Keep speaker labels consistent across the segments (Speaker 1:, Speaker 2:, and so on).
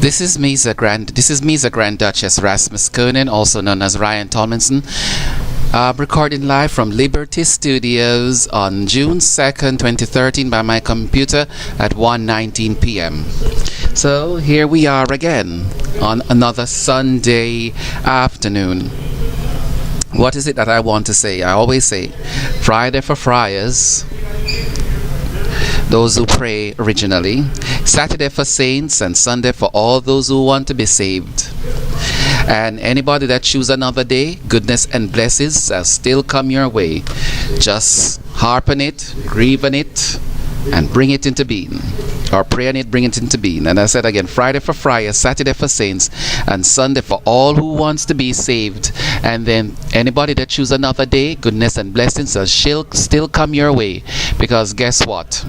Speaker 1: This is Meza Grandduchess Rasmaskone, also known as Ryan Tomlinson, recording live from Liberty Studios on June 2nd, 2013 by my computer at 1:19 p.m. So here we are again on another Sunday afternoon. What is it that I want to say? I always say Friday for friars, those who pray originally, Saturday for saints, and Sunday for all those who want to be saved. And anybody that choose another day, goodness and blessings still come your way. Just harp on it, grieve on it, and bring it into being. Or pray on it, bring it into being. And I said again, Friday for friars, Saturday for saints, and Sunday for all who wants to be saved. And then anybody that choose another day, goodness and blessings shall still come your way. Because guess what?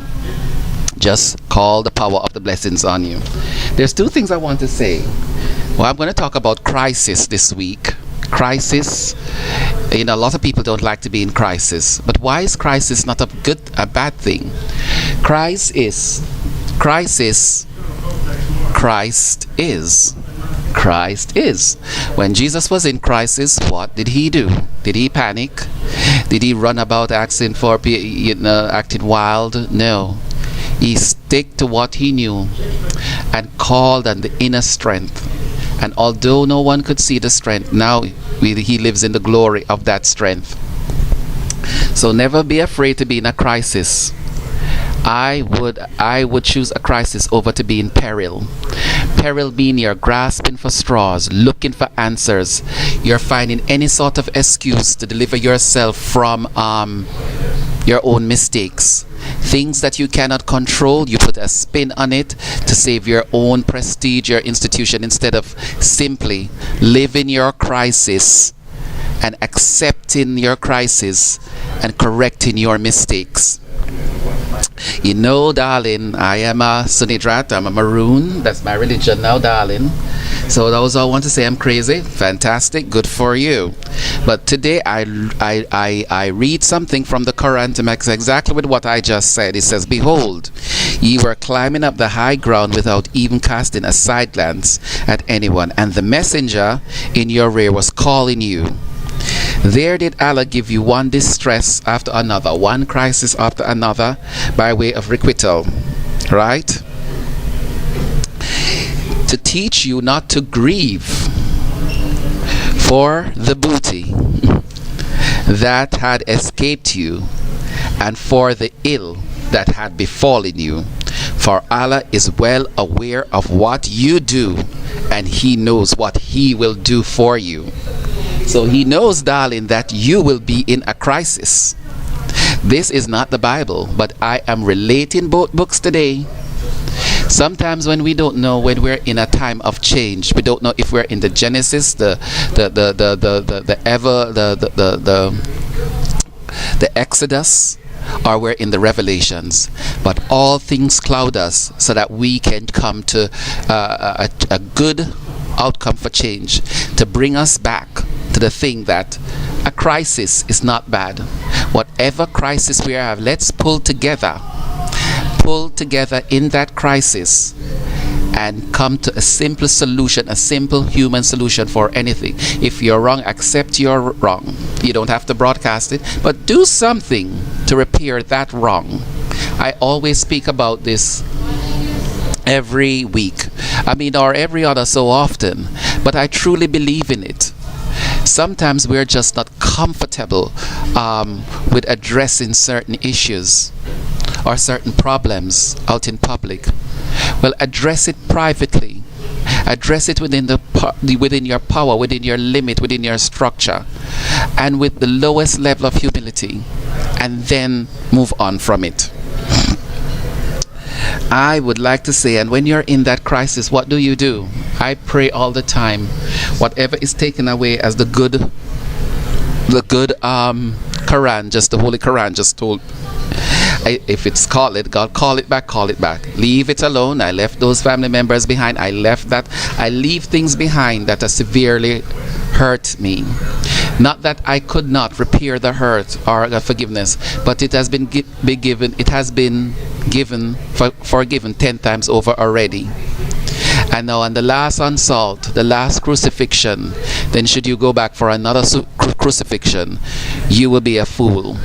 Speaker 1: Just call the power of the blessings on you. There's two things I want to say. Well, I'm going to talk about crisis this week. Crisis. You know, a lot of people don't like to be in crisis. But why is crisis not a bad thing? Christ is. When Jesus was in crisis, what did he do? Did he panic? Did he run about acting wild? No. He stick to what he knew and called on the inner strength. And although no one could see the strength, now he lives in the glory of that strength. So never be afraid to be in a crisis. I would choose a crisis over to be in peril. Peril being you're grasping for straws, looking for answers. You're finding any sort of excuse to deliver yourself from your own mistakes. Things that you cannot control, you put a spin on it to save your own prestige, your institution, instead of simply living your crisis and accepting your crisis and correcting your mistakes. You know, darling, I am a Sunidrat, I'm a Maroon. That's my religion now, darling. So those I want to say I'm crazy. Fantastic, good for you. But today I read something from the Quran to make exactly with what I just said. It says, "Behold, ye were climbing up the high ground without even casting a side glance at anyone, and the messenger in your rear was calling you. There did Allah give you one distress after another, one crisis after another, by way of requital," right? "To teach you not to grieve for the booty that had escaped you, and for the ill that had befallen you. For Allah is well aware of what you do, and He knows what He will do for you." So He knows, darling, that you will be in a crisis. This is not the Bible, but I am relating both books today. Sometimes when we don't know, when we're in a time of change, we don't know if we're in the Genesis, the Exodus, or we're in the Revelations. But all things cloud us so that we can come to a good outcome for change, to bring us back to the thing that a crisis is not bad. Whatever crisis we have, let's pull together in that crisis and come to a simple solution, a simple human solution for anything. If you're wrong, accept you're wrong. You don't have to broadcast it, but do something to repair that wrong. I always speak about this every week, or every other so often, but I truly believe in it. Sometimes we're just not comfortable with addressing certain issues or certain problems out in public. Well, address it privately. Address it within your power, within your limit, within your structure, and with the lowest level of humility, and then move on from it. I would like to say, and when you're in that crisis, what do? I pray all the time. Whatever is taken away as the good Quran, just the Holy Quran, just told. If it's call it, God, call it back. Leave it alone. I left those family members behind. I leave things behind that have severely hurt me. Not that I could not repair the hurt or the forgiveness, but it has been given 10 times over already. And now on the last assault, the last crucifixion, then should you go back for another crucifixion, you will be a fool,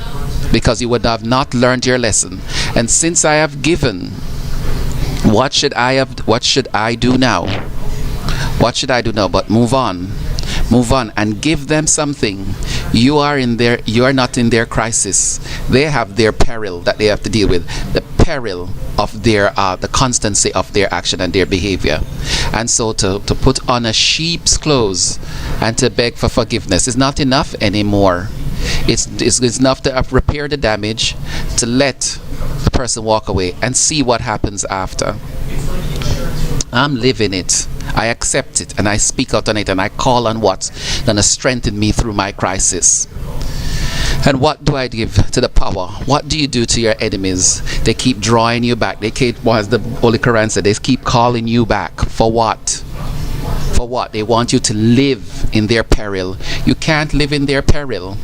Speaker 1: because you would have not learned your lesson. And since I have given, what should I do now? What should I do now? But move on and give them something. You are not in their crisis. They have their peril that they have to deal with, the peril of their the constancy of their action and their behavior. And so to put on a sheep's clothes and to beg for forgiveness is not enough anymore. It's enough to repair the damage, to let the person walk away and see what happens after. I'm living it. I accept it and I speak out on it, and I call on what's going to strengthen me through my crisis. And what do I give to the power? What do you do to your enemies? They keep drawing you back. They keep, as the Holy Quran said, they keep calling you back. For what? For what? They want you to live in their peril. You can't live in their peril,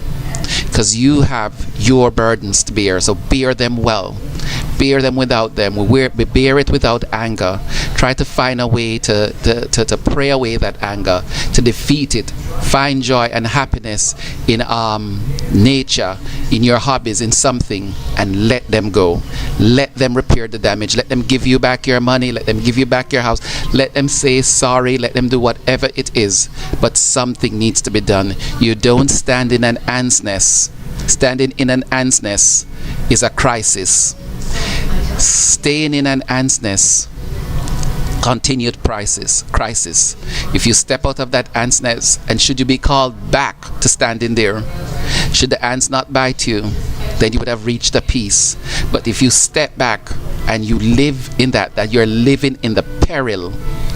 Speaker 1: because you have your burdens to bear. So bear them well. Bear them without them. We bear it without anger. Try to find a way to pray away that anger, to defeat it. Find joy and happiness in nature, in your hobbies, in something, and let them go. Let them repair the damage. Let them give you back your money. Let them give you back your house. Let them say sorry. Let them do whatever it is. But something needs to be done. You don't stand in an ant's nest. Standing in an ant's nest is a crisis. Staying in an ant's nest, continued crisis. If you step out of that ant's nest, and should you be called back to stand in there, should the ants not bite you, then you would have reached a peace. But if you step back and you live in that you're living in the peril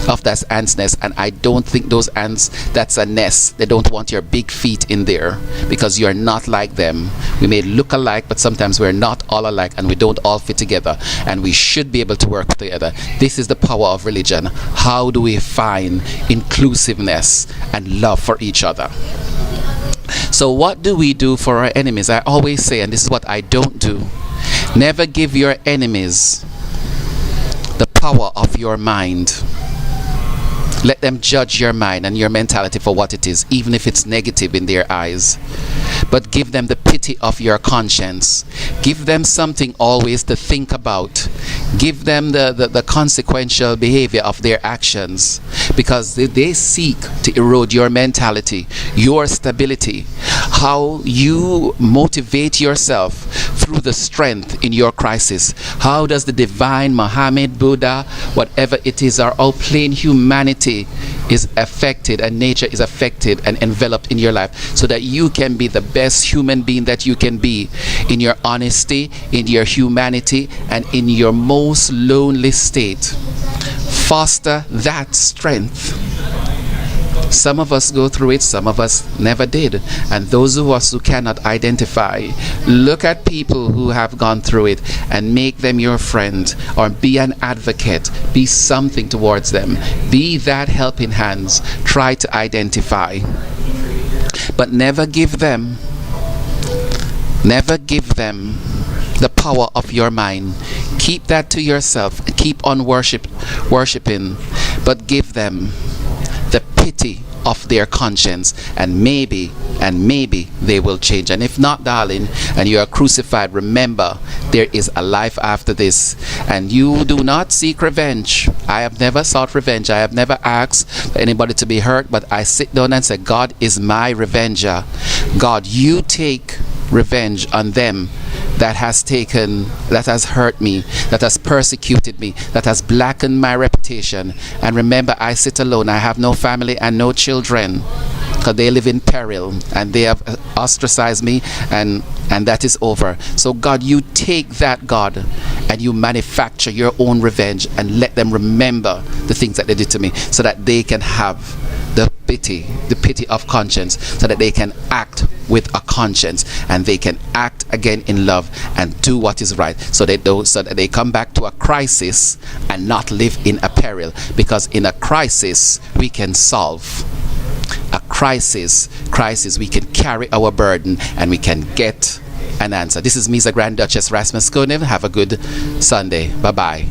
Speaker 1: of that ant's nest. And I don't think those ants, that's a nest. They don't want your big feet in there, because you're not like them. We may look alike, but sometimes we're not all alike, and we don't all fit together, and we should be able to work together. This is the power of religion. How do we find inclusiveness and love for each other? So what do we do for our enemies? I always say, and this is what I don't do, never give your enemies the power of your mind. Let them judge your mind and your mentality for what it is, even if it's negative in their eyes. But give them the pity of your conscience. Give them something always to think about. Give them the consequential behavior of their actions, because they seek to erode your mentality, your stability, how you motivate yourself through the strength in your crisis. How does the divine Mohammed, Buddha, whatever it is, our all plain humanity is affected, and nature is affected and enveloped in your life, so that you can be the best human being that you can be, in your honesty, in your humanity, and in your most lonely state. Foster that strength. Some of us go through it, some of us never did. And those of us who cannot identify, look at people who have gone through it and make them your friend, or be an advocate, be something towards them, be that helping hands. Try to identify, but never give them the power of your mind. Keep that to yourself and keep on worshiping, but give them the pity of their conscience, and maybe they will change. And if not, darling, and you are crucified, remember there is a life after this, and you do not seek revenge. I have never sought revenge. I have never asked for anybody to be hurt, but I sit down and say, God is my revenger. God, you take revenge on them that has hurt me, that has persecuted me, that has blackened my reputation. And remember, I sit alone. I have no family and no children, because they live in peril and they have ostracized me, and that is over. So God, you take that, God, and you manufacture your own revenge, and let them remember the things that they did to me, so that they can have the pity of conscience, so that they can act with a conscience, and they can act again in love and do what is right, so that they come back to a crisis and not live in a peril. Because in a crisis we can solve. A crisis we can carry our burden, and we can get an answer. This is MOHAMMEDINA Grand Duchess Rasmaskone. Have a good Sunday. Bye bye.